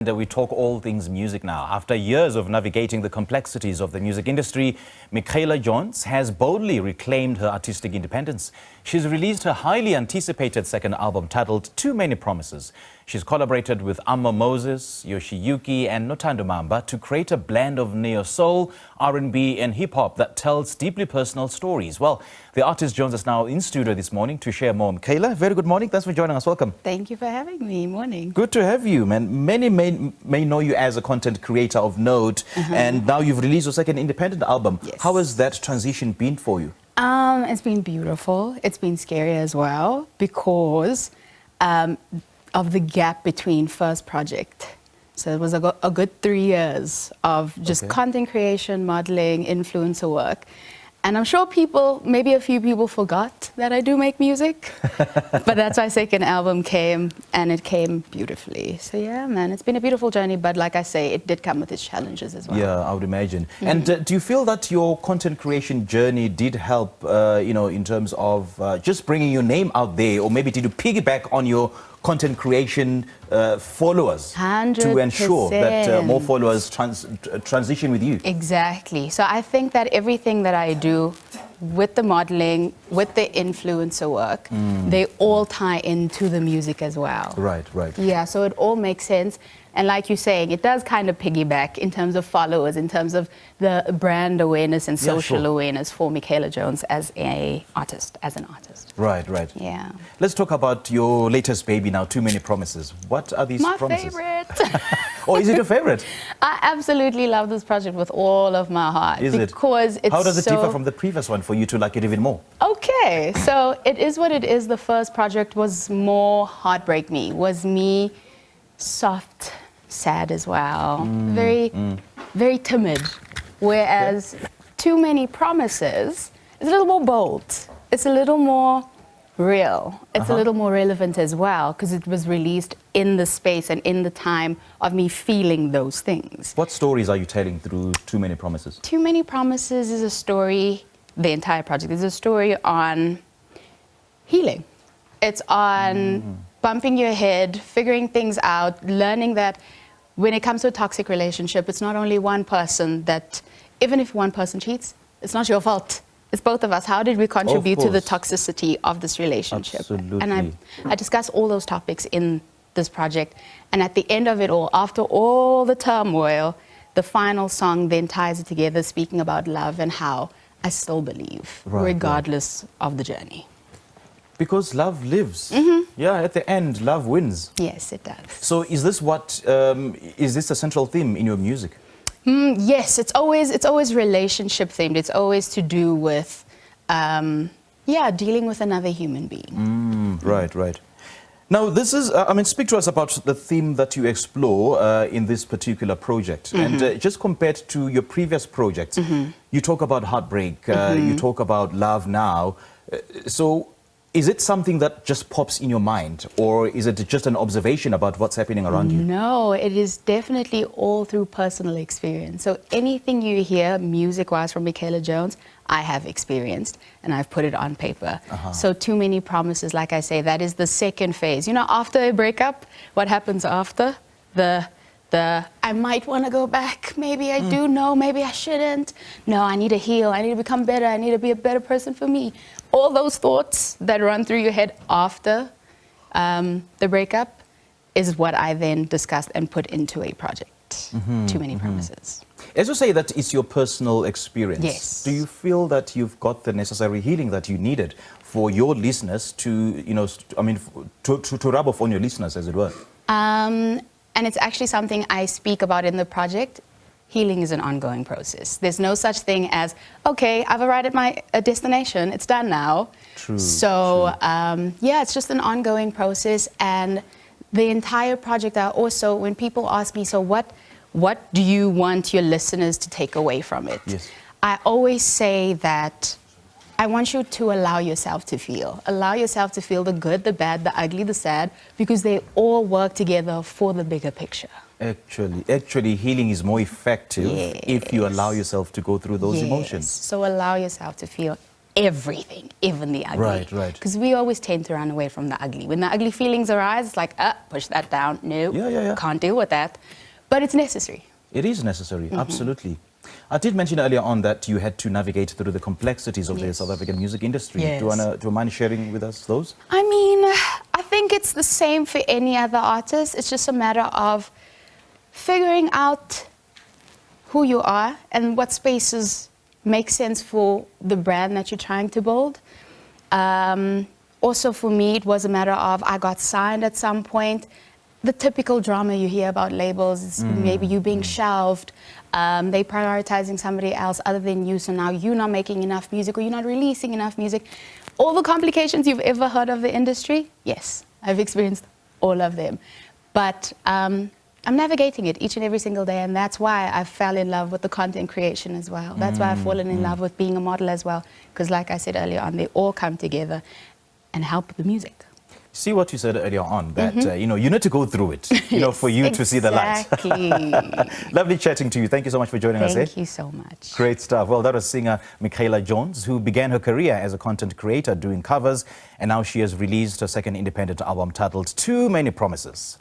We talk all things music now. After years of navigating the complexities of the music industry, Mikhale Jones has boldly reclaimed her artistic independence. She's released her highly anticipated second album titled Too Many Promises. She's collaborated with Moses, YoshiYuki and Nothando Mamba to create a blend of neo-soul, R&B and hip-hop that tells deeply personal stories. Well, the artist Jones is now in studio this morning to share more. Mikhale, very good morning. Thanks for joining us. Welcome. Thank you for having me. Morning. Good to have you, man. Many may know you as a content creator of note, and now you've released your second independent album. Yes. How has that transition been for you? It's been beautiful. It's been scary as well because of the gap between first project. So it was a good 3 years of just content creation, modeling, influencer work. And I'm sure maybe a few people forgot that I do make music, but that's why second album came, and it came beautifully. So yeah, man, it's been a beautiful journey, but like I say, it did come with its challenges as well. Yeah, I would imagine. And do you feel that your content creation journey did help, in terms of just bringing your name out there, or maybe did you piggyback on your content creation followers 100%. to ensure that more followers transition with you? Exactly. So I think that everything that I do with the modeling, with the influencer work, they all tie into the music as well. Right. Yeah, so it all makes sense. And like you're saying, it does kind of piggyback in terms of followers, in terms of the brand awareness and social awareness for Mikhale Jones as an artist. Right. Yeah. Let's talk about your latest baby now, Too Many Promises. What are these promises? My favorite. Oh, is it your favorite? I absolutely love this project with all of my heart. Is it? Because it's How does it differ from the previous one for you to like it even more? Okay, so it is what it is. The first project was more heartbreak me, was me soft, sad as well, very timid. Whereas Too Many Promises is a little more bold. It's a little more real. It's a little more relevant as well because it was released in the space and in the time of me feeling those things. What stories are you telling through Too Many Promises? Too Many Promises is a story, the entire project is a story on healing. It's on bumping your head, figuring things out, learning that when it comes to a toxic relationship, it's not only one person that, even if one person cheats, it's not your fault. It's both of us. How did we contribute to the toxicity of this relationship? Absolutely. And I discuss all those topics in this project. And at the end of it all, after all the turmoil, the final song then ties it together, speaking about love and how I still believe, regardless of the journey. Because love lives. Yeah, at the end, love wins. Yes, it does. So is this is this a central theme in your music? Yes, it's always relationship themed. It's always to do with, dealing with another human being. Right. Now, this is, speak to us about the theme that you explore in this particular project. And just compared to your previous projects, you talk about heartbreak, you talk about love now. So is it something that just pops in your mind, or is it just an observation about what's happening around you? No, it is definitely all through personal experience. So anything you hear music-wise from Mikhale Jones, I have experienced, and I've put it on paper. So Too Many Promises, like I say, that is the second phase. You know, after a breakup, what happens after? I might want to go back. Maybe I do. No, maybe I shouldn't. No, I need to heal. I need to become better. I need to be a better person for me. All those thoughts that run through your head after the breakup is what I then discussed and put into a project. Too Many Promises. As you say, that is your personal experience. Yes. Do you feel that you've got the necessary healing that you needed for your listeners to, to rub off on your listeners, as it were? And it's actually something I speak about in the project. Healing is an ongoing process. There's no such thing as, okay, I've arrived at my destination, it's done now. True. So, it's just an ongoing process. And the entire project, when people ask me, so what do you want your listeners to take away from it? Yes. I always say that I want you to allow yourself to feel. Allow yourself to feel the good, the bad, the ugly, the sad, because they all work together for the bigger picture. Actually, healing is more effective if you allow yourself to go through those emotions. So allow yourself to feel everything, even the ugly. Right, right. Because we always tend to run away from the ugly. When the ugly feelings arise, it's like, push that down. No, Yeah. can't deal with that. But it's necessary. It is necessary, absolutely. I did mention earlier on that you had to navigate through the complexities of the South African music industry. Yes. Do you mind sharing with us those? I mean, I think it's the same for any other artist. It's just a matter of figuring out who you are and what spaces make sense for the brand that you're trying to build. Also for me, it was a matter of I got signed at some point. The typical drama you hear about labels is maybe you being shelved, they prioritizing somebody else other than you, so now you're not making enough music or you're not releasing enough music. All the complications you've ever heard of the industry, yes, I've experienced all of them. But I'm navigating it each and every single day, and that's why I fell in love with the content creation as well. That's why I've fallen in love with being a model as well, because like I said earlier on, they all come together and help the music. See what you said earlier on, that you need to go through it, for you to see the light. Exactly. Lovely chatting to you. Thank you so much for joining us. Thank you so much. Great stuff. Well, that was singer Mikhale Jones, who began her career as a content creator doing covers, and now she has released her second independent album titled Too Many Promises.